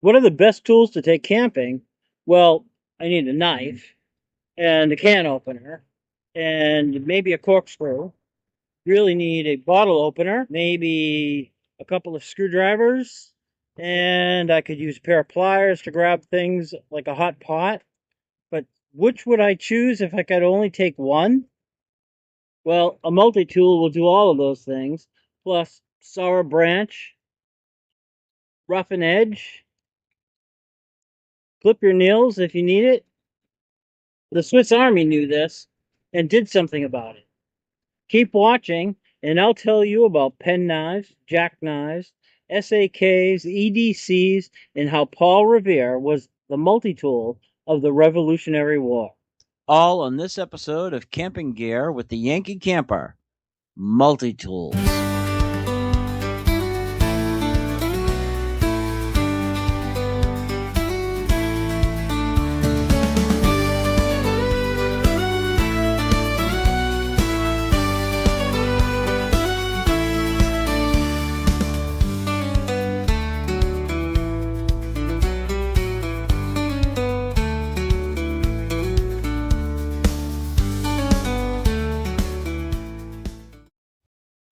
What are the best tools to take camping? Well, I need a knife and a can opener and maybe a corkscrew. Really need a bottle opener, maybe a couple of screwdrivers, and I could use a pair of pliers to grab things like a hot pot. But which would I choose if I could only take one? Well, a multi-tool will do all of those things, plus sour branch, rough and edge, clip your nails if you need it. The Swiss Army knew this and did something about it. Keep watching, and I'll tell you about penknives, jackknives, SAKs, EDCs, and how Paul Revere was the multi-tool of the Revolutionary War. All on this episode of Camping Gear with the Yankee Camper, Multitools.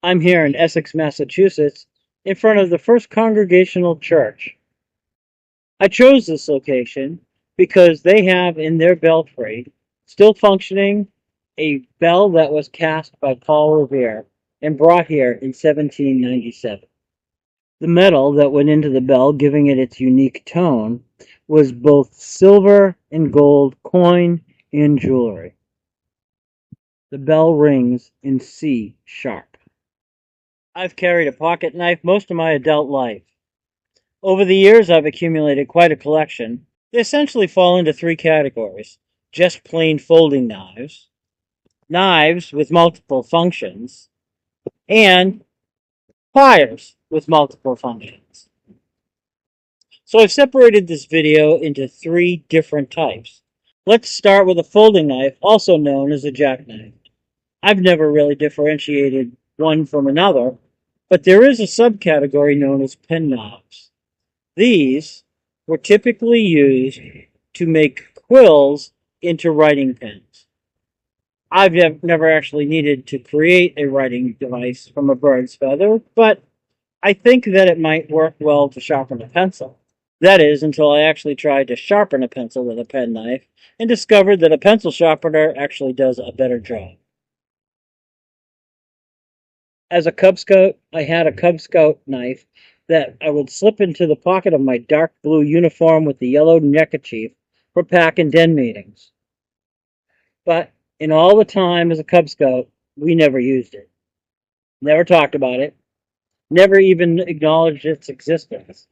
I'm here in Essex, Massachusetts, in front of the First Congregational Church. I chose this location because they have in their belfry, still functioning, a bell that was cast by Paul Revere and brought here in 1797. The metal that went into the bell, giving it its unique tone, was both silver and gold coin and jewelry. The bell rings in C sharp. I've carried a pocket knife most of my adult life. Over the years, I've accumulated quite a collection. They essentially fall into three categories: just plain folding knives, knives with multiple functions, and pliers with multiple functions. So I've separated this video into three different types. Let's start with a folding knife, also known as a jackknife. I've never really differentiated one from another, but there is a subcategory known as penknives. These were typically used to make quills into writing pens. I've never actually needed to create a writing device from a bird's feather, but I think that it might work well to sharpen a pencil. That is, until I actually tried to sharpen a pencil with a penknife and discovered that a pencil sharpener actually does a better job. As a Cub Scout, I had a Cub Scout knife that I would slip into the pocket of my dark blue uniform with the yellow neckerchief for pack and den meetings. But in all the time as a Cub Scout, we never used it. Never talked about it. Never even acknowledged its existence.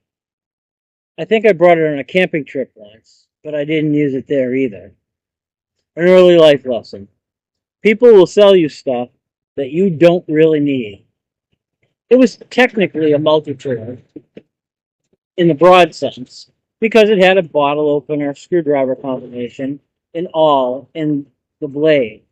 I think I brought it on a camping trip once, but I didn't use it there either. An early life lesson. People will sell you stuff that you don't really need. It was technically a multi-tool in the broad sense, because it had a bottle opener, screwdriver combination, and all in the blade.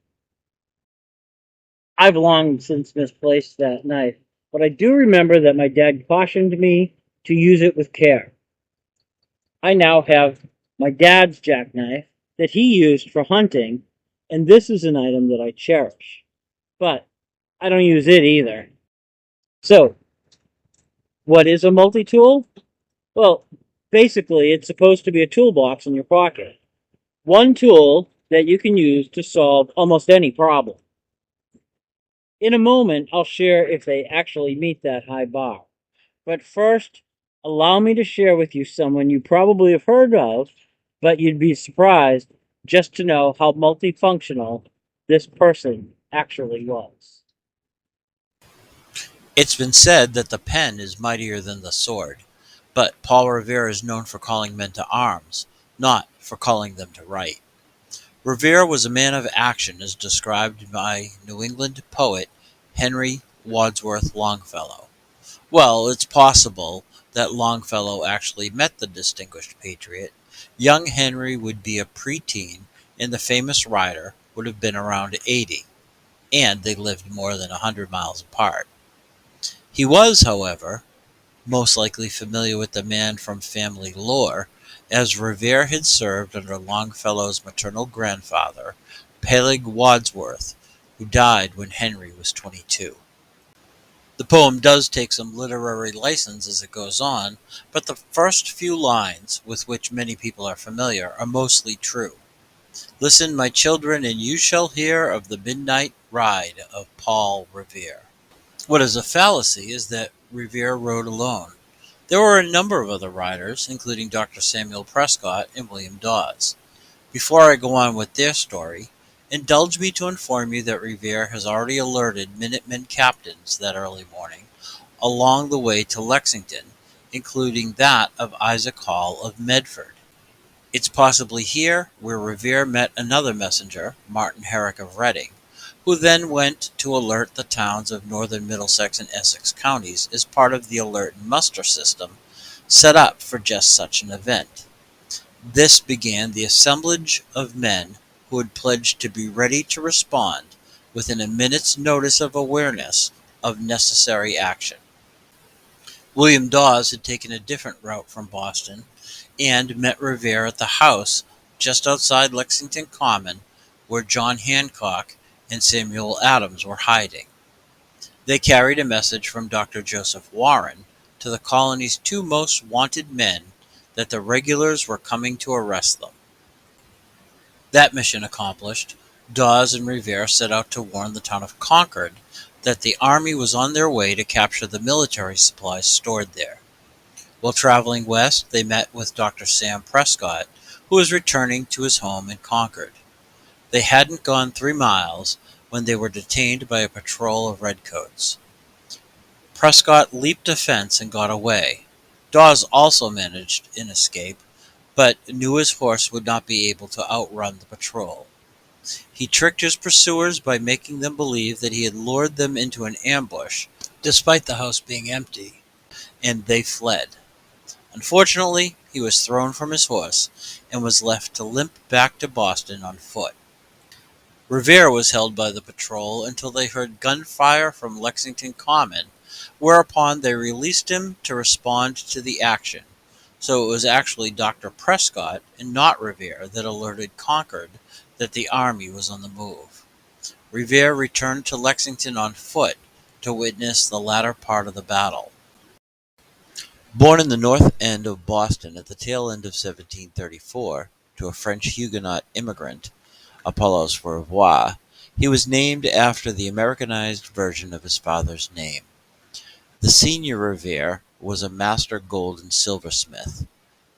I've long since misplaced that knife, but I do remember that my dad cautioned me to use it with care. I now have my dad's jackknife that he used for hunting, and this is an item that I cherish. But I don't use it either. So, what is a multi-tool? Well, basically, it's supposed to be a toolbox in your pocket. One tool that you can use to solve almost any problem. In a moment, I'll share if they actually meet that high bar. But first, allow me to share with you someone you probably have heard of, but you'd be surprised just to know how multifunctional this person actually was. It's been said that the pen is mightier than the sword, but Paul Revere is known for calling men to arms, not for calling them to write. Revere was a man of action as described by New England poet Henry Wadsworth Longfellow. Well, it's possible that Longfellow actually met the distinguished patriot. Young Henry would be a preteen, and the famous writer would have been around 80, and they lived more than 100 miles apart. He was, however, most likely familiar with the man from family lore, as Revere had served under Longfellow's maternal grandfather, Peleg Wadsworth, who died when Henry was 22. The poem does take some literary license as it goes on, but the first few lines, with which many people are familiar, are mostly true. Listen, my children, and you shall hear of the midnight ride of Paul Revere. What is a fallacy is that Revere rode alone. There were a number of other riders, including Dr. Samuel Prescott and William Dawes. Before I go on with their story, indulge me to inform you that Revere has already alerted Minutemen captains that early morning along the way to Lexington, including that of Isaac Hall of Medford. It's possibly here where Revere met another messenger, Martin Herrick of Reading, who then went to alert the towns of northern Middlesex and Essex counties as part of the alert and muster system set up for just such an event. This began the assemblage of men who had pledged to be ready to respond within a minute's notice of awareness of necessary action. William Dawes had taken a different route from Boston and met Revere at the house just outside Lexington Common where John Hancock and Samuel Adams were hiding. They carried a message from Dr. Joseph Warren to the colony's two most wanted men that the regulars were coming to arrest them. That mission accomplished, Dawes and Revere set out to warn the town of Concord that the army was on their way to capture the military supplies stored there. While traveling west, they met with Dr. Sam Prescott, who was returning to his home in Concord. They hadn't gone 3 miles when they were detained by a patrol of redcoats. Prescott leaped a fence and got away. Dawes also managed an escape, but knew his horse would not be able to outrun the patrol. He tricked his pursuers by making them believe that he had lured them into an ambush, despite the house being empty, and they fled. Unfortunately, he was thrown from his horse and was left to limp back to Boston on foot. Revere was held by the patrol until they heard gunfire from Lexington Common, whereupon they released him to respond to the action. So it was actually Dr. Prescott and not Revere that alerted Concord that the army was on the move. Revere returned to Lexington on foot to witness the latter part of the battle. Born in the north end of Boston at the tail end of 1734 to a French Huguenot immigrant, Apollos Vervois, he was named after the Americanized version of his father's name. The senior Revere was a master gold and silversmith.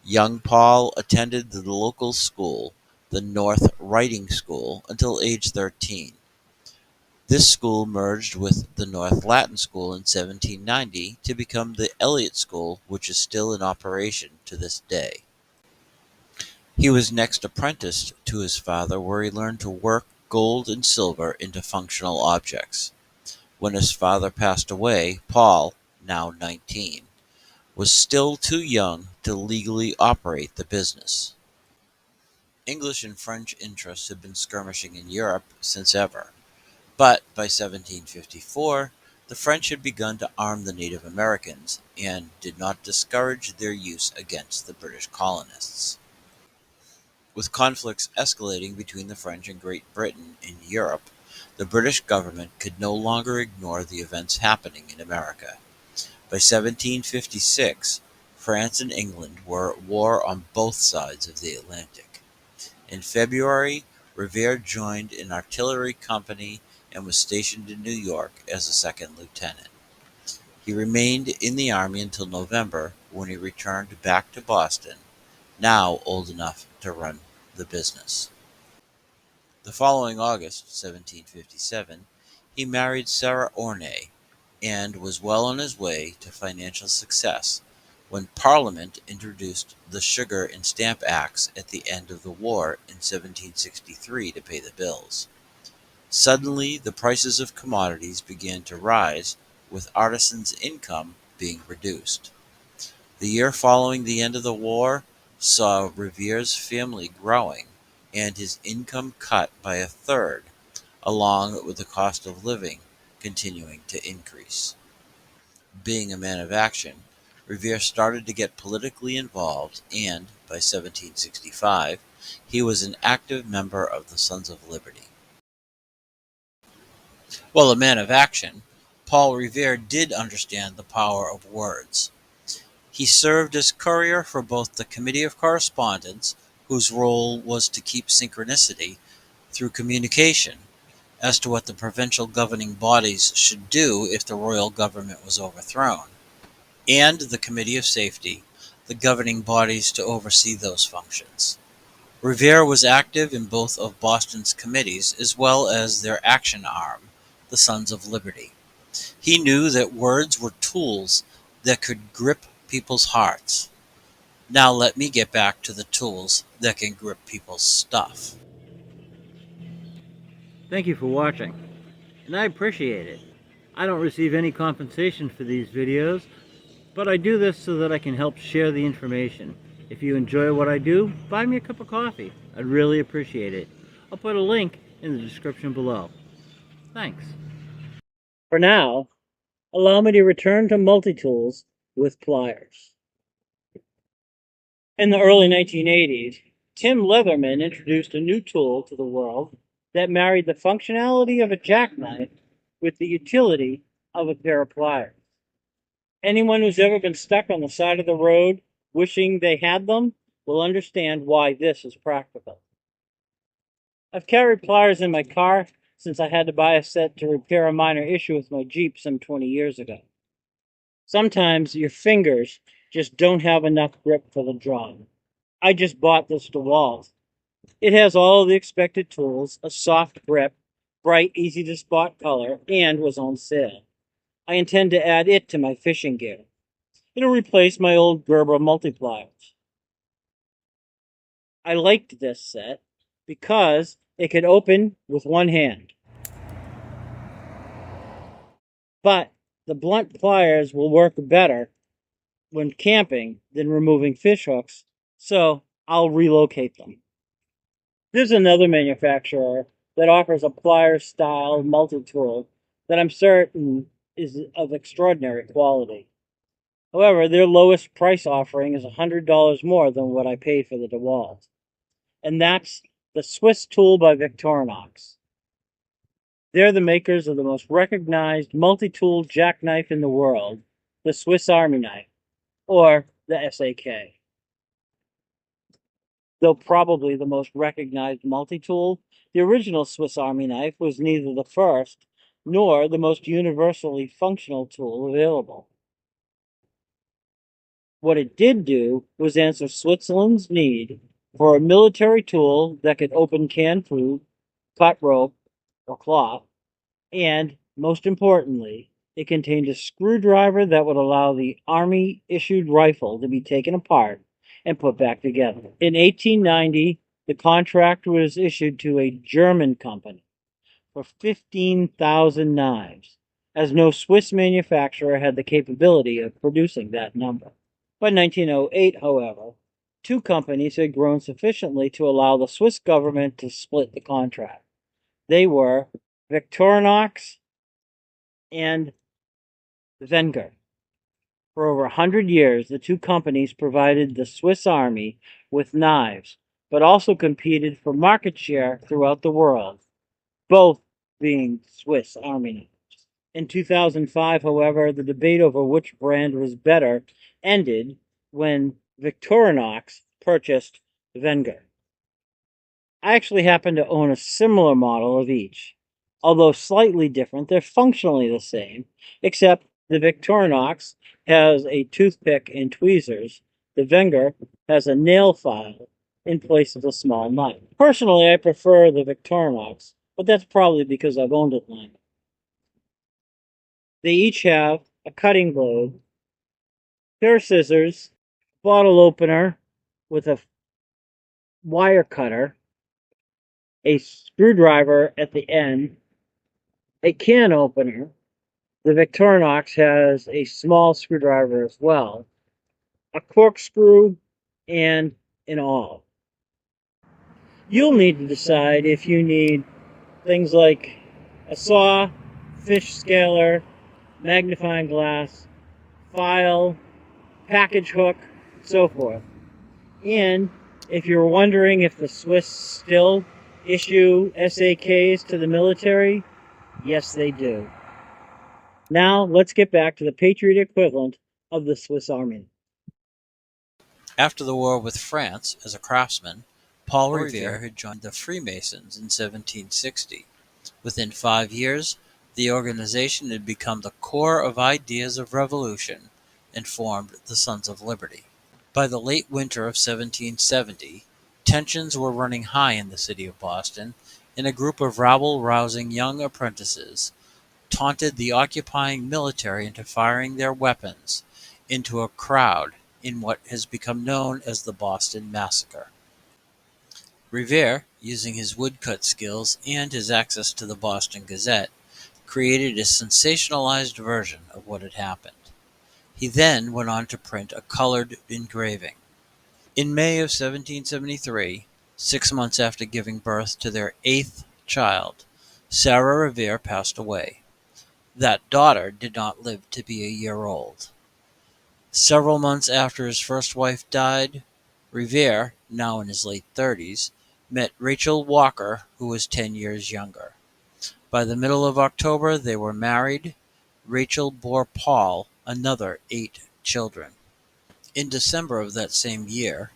Young Paul attended the local school, the North Writing School, until age 13. This school merged with the North Latin School in 1790 to become the Eliot School, which is still in operation to this day. He was next apprenticed to his father, where he learned to work gold and silver into functional objects. When his father passed away, Paul, now 19, was still too young to legally operate the business. English and French interests had been skirmishing in Europe since ever. But by 1754, the French had begun to arm the Native Americans and did not discourage their use against the British colonists. With conflicts escalating between the French and Great Britain in Europe, the British government could no longer ignore the events happening in America. By 1756, France and England were at war on both sides of the Atlantic. In February, Revere joined an artillery company and was stationed in New York as a second lieutenant. He remained in the Army until November, when he returned back to Boston, now old enough to run the business. The following August, 1757, he married Sarah Ornay and was well on his way to financial success when Parliament introduced the Sugar and Stamp Acts at the end of the war in 1763 to pay the bills. Suddenly, the prices of commodities began to rise, with artisans' income being reduced. The year following the end of the war saw Revere's family growing and his income cut by a third, along with the cost of living continuing to increase. Being a man of action, Revere started to get politically involved, and by 1765, he was an active member of the Sons of Liberty. While a man of action, Paul Revere did understand the power of words. He served as courier for both the Committee of Correspondence, whose role was to keep synchronicity through communication as to what the provincial governing bodies should do if the royal government was overthrown, and the Committee of Safety, the governing bodies to oversee those functions. Revere was active in both of Boston's committees as well as their action arm, the Sons of Liberty. He knew that words were tools that could grip people's hearts. Now let me get back to the tools that can grip people's stuff. Thank you for watching, and I appreciate it. I don't receive any compensation for these videos, but I do this so that I can help share the information. If you enjoy what I do, buy me a cup of coffee. I'd really appreciate it. I'll put a link in the description below. Thanks. For now, allow me to return to Multitools with pliers. In the early 1980s, Tim Leatherman introduced a new tool to the world that married the functionality of a jackknife with the utility of a pair of pliers. Anyone who's ever been stuck on the side of the road wishing they had them will understand why this is practical. I've carried pliers in my car since I had to buy a set to repair a minor issue with my Jeep some 20 years ago. Sometimes your fingers just don't have enough grip for the job. I just bought this DeWalt. It has all of the expected tools, a soft grip, bright, easy to spot color, and was on sale. I intend to add it to my fishing gear. It'll replace my old Gerber multipliers. I liked this set because it could open with one hand. But the blunt pliers will work better when camping than removing fish hooks, so I'll relocate them. There's another manufacturer that offers a pliers-style multi-tool that I'm certain is of extraordinary quality. However, their lowest price offering is $100 more than what I paid for the DeWalt. And that's the Swiss tool by Victorinx. They're the makers of the most recognized multi-tool jackknife in the world, the Swiss Army knife, or the SAK. Though probably the most recognized multi-tool, the original Swiss Army knife was neither the first nor the most universally functional tool available. What it did do was answer Switzerland's need for a military tool that could open canned food, cut rope, or cloth, and, most importantly, it contained a screwdriver that would allow the Army-issued rifle to be taken apart and put back together. In 1890, the contract was issued to a German company for 15,000 knives, as no Swiss manufacturer had the capability of producing that number. By 1908, however, two companies had grown sufficiently to allow the Swiss government to split the contract. They were Victorinx and Wenger. For over 100 years, the two companies provided the Swiss Army with knives, but also competed for market share throughout the world, both being Swiss Army knives. In 2005, however, the debate over which brand was better ended when Victorinx purchased Wenger. I actually happen to own a similar model of each. Although slightly different, they're functionally the same, except the Victorinx has a toothpick and tweezers. The Wenger has a nail file in place of a small knife. Personally, I prefer the Victorinx, but that's probably because I've owned it longer. They each have a cutting blade, pair of scissors, bottle opener with a wire cutter, a screwdriver at the end, a can opener. The Victorinox has a small screwdriver as well, a corkscrew, and an awl. You'll need to decide if you need things like a saw, fish scaler, magnifying glass, file, package hook, so forth. And if you're wondering if the Swiss still issue SAKs to the military, yes, they do. Now, let's get back to the Patriot equivalent of the Swiss Army. After the war with France, as a craftsman, Paul Revere had joined the Freemasons in 1760. Within 5 years, the organization had become the core of ideas of revolution and formed the Sons of Liberty. By the late winter of 1770, tensions were running high in the city of Boston, and a group of rabble-rousing young apprentices taunted the occupying military into firing their weapons into a crowd in what has become known as the Boston Massacre. Revere, using his woodcut skills and his access to the Boston Gazette, created a sensationalized version of what had happened. He then went on to print a colored engraving. In May of 1773, 6 months after giving birth to their eighth child, Sarah Revere passed away. That daughter did not live to be a year old. Several months after his first wife died, Revere, now in his late 30s, met Rachel Walker, who was 10 years younger. By the middle of October, they were married. Rachel bore Paul another 8 children. In December of that same year,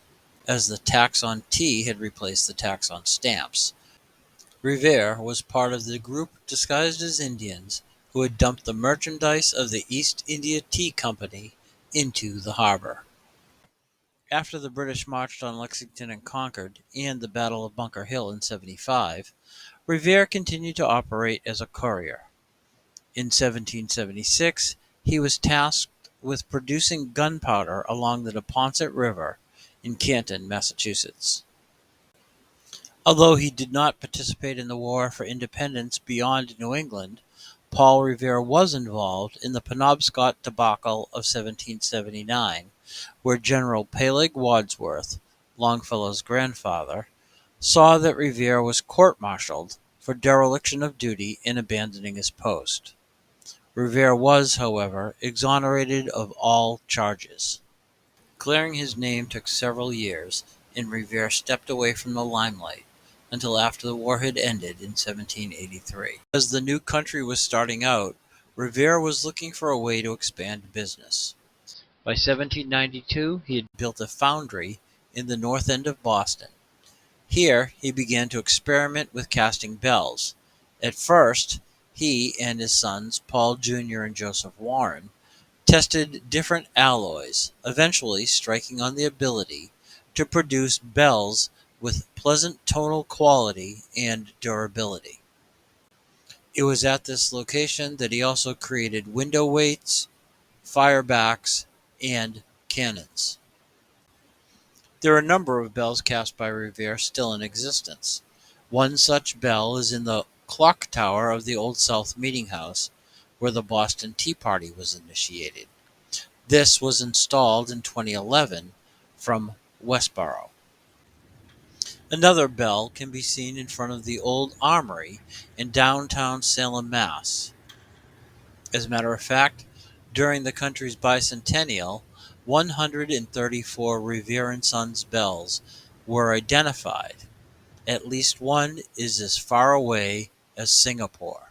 as the tax on tea had replaced the tax on stamps, Revere was part of the group disguised as Indians who had dumped the merchandise of the East India Tea Company into the harbor. After the British marched on Lexington and Concord, and the Battle of Bunker Hill in 75, Revere continued to operate as a courier. In 1776, he was tasked with producing gunpowder along the Neponset River in Canton, Massachusetts. Although he did not participate in the war for independence beyond New England, Paul Revere was involved in the Penobscot debacle of 1779, where General Peleg Wadsworth, Longfellow's grandfather, saw that Revere was court-martialed for dereliction of duty in abandoning his post. Revere was, however, exonerated of all charges. Clearing his name took several years, and Revere stepped away from the limelight until after the war had ended in 1783. As the new country was starting out, Revere was looking for a way to expand business. By 1792, he had built a foundry in the north end of Boston. Here, he began to experiment with casting bells. At first, he and his sons, Paul Jr. and Joseph Warren, tested different alloys, eventually striking on the ability to produce bells with pleasant tonal quality and durability. It was at this location that he also created window weights, firebacks, and cannons. There are a number of bells cast by Revere still in existence. One such bell is in the clock tower of the Old South Meeting House, where the Boston Tea Party was initiated. This was installed in 2011 from Westboro. Another bell can be seen in front of the old armory in downtown Salem, Mass. As a matter of fact, during the country's bicentennial, 134 Revere and Sons bells were identified. At least one is as far away as Singapore.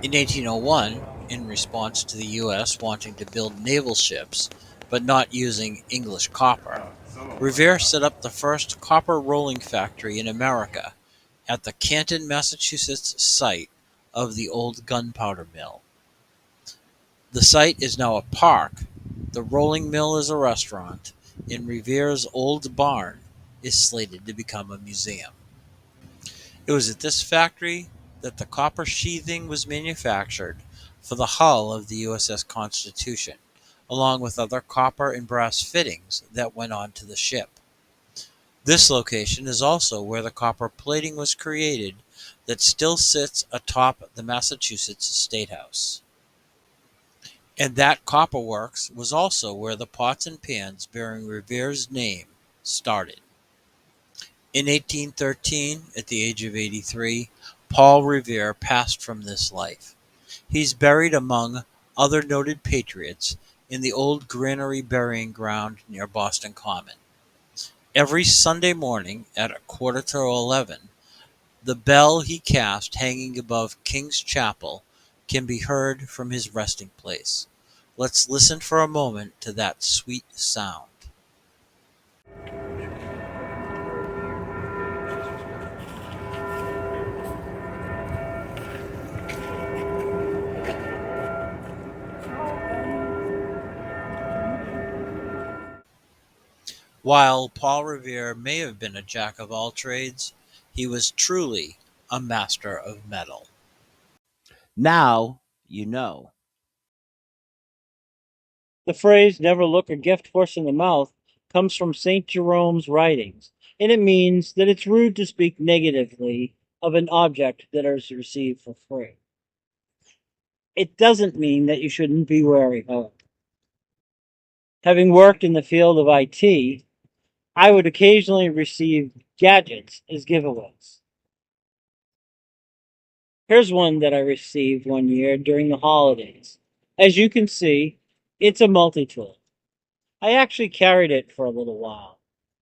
In 1801, in response to the U.S. wanting to build naval ships but not using English copper, Revere set up the first copper rolling factory in America at the Canton, Massachusetts site of the old gunpowder mill. The site is now a park, the rolling mill is a restaurant, and Revere's old barn is slated to become a museum. It was at this factory that the copper sheathing was manufactured for the hull of the USS Constitution, along with other copper and brass fittings that went on to the ship. This location is also where the copper plating was created that still sits atop the Massachusetts State House. And that copper works was also where the pots and pans bearing Revere's name started. In 1813, at the age of 83, Paul Revere passed from this life. He's buried among other noted patriots in the old granary burying ground near Boston Common. Every Sunday morning at 11:15, the bell he cast hanging above King's Chapel can be heard from his resting place. Let's listen for a moment to that sweet sound. While Paul Revere may have been a jack of all trades, he was truly a master of metal. Now you know. The phrase "never look a gift horse in the mouth" comes from St. Jerome's writings, and it means that it's rude to speak negatively of an object that is received for free. It doesn't mean that you shouldn't be wary of it. Having worked in the field of IT, I would occasionally receive gadgets as giveaways. Here's one that I received one year during the holidays. As you can see, it's a multi-tool. I actually carried it for a little while.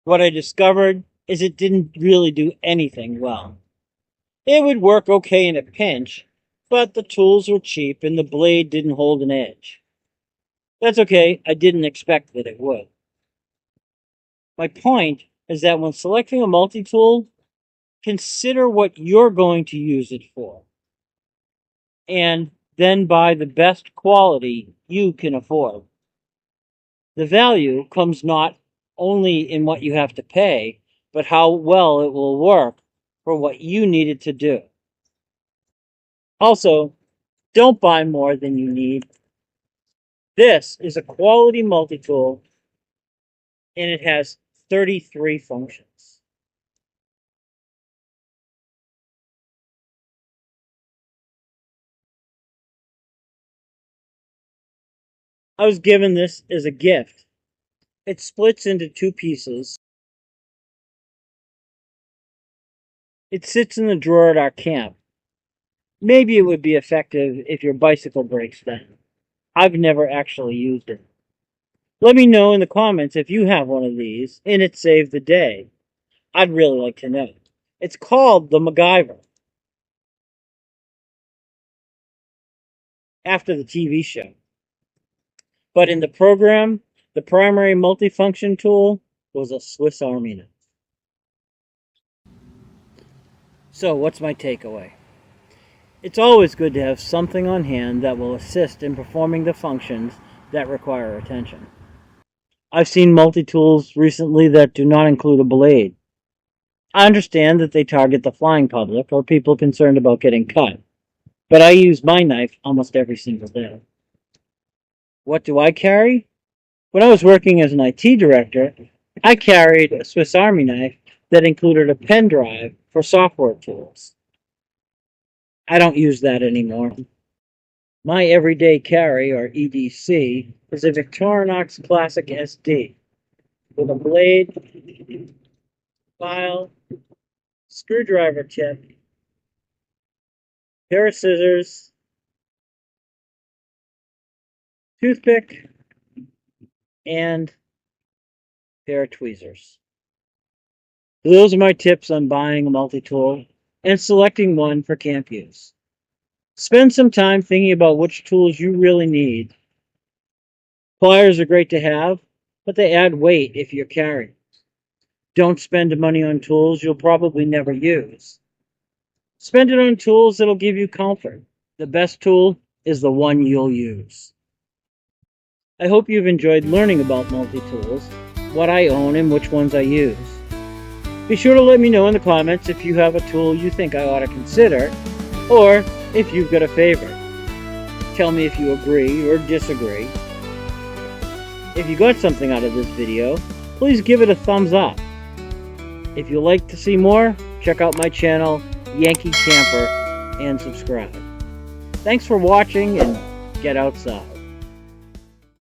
What I discovered is it didn't really do anything well. It would work okay in a pinch, but the tools were cheap and the blade didn't hold an edge. That's okay, I didn't expect that it would. My point is that when selecting a multi-tool, consider what you're going to use it for, and then buy the best quality you can afford. The value comes not only in what you have to pay, but how well it will work for what you need it to do. Also, don't buy more than you need. This is a quality multi-tool, and it has 33 functions. I was given this as a gift. It splits into two pieces. It sits in the drawer at our camp. Maybe it would be effective if your bicycle breaks down. I've never actually used it. Let me know in the comments if you have one of these and it saved the day. I'd really like to know. It's called the MacGyver, after the TV show. But in the program, the primary multifunction tool was a Swiss Army knife. So what's my takeaway? It's always good to have something on hand that will assist in performing the functions that require attention. I've seen multi-tools recently that do not include a blade. I understand that they target the flying public or people concerned about getting cut, but I use my knife almost every single day. What do I carry? When I was working as an IT director, I carried a Swiss Army knife that included a pen drive for software tools. I don't use that anymore. My everyday carry, or EDC, is a Victorinx Classic SD with a blade, file, screwdriver tip, pair of scissors, toothpick, and pair of tweezers. Those are my tips on buying a multi-tool and selecting one for camp use. Spend some time thinking about which tools you really need. Pliers are great to have, but they add weight if you're carrying. Don't spend money on tools you'll probably never use. Spend it on tools that'll give you comfort. The best tool is the one you'll use. I hope you've enjoyed learning about multi-tools, what I own and which ones I use. Be sure to let me know in the comments if you have a tool you think I ought to consider, or if you've got a favorite. Tell me if you agree or disagree. If you got something out of this video, please give it a thumbs up. If you'd like to see more, check out my channel, Yankee Camper, and subscribe. Thanks for watching, and get outside.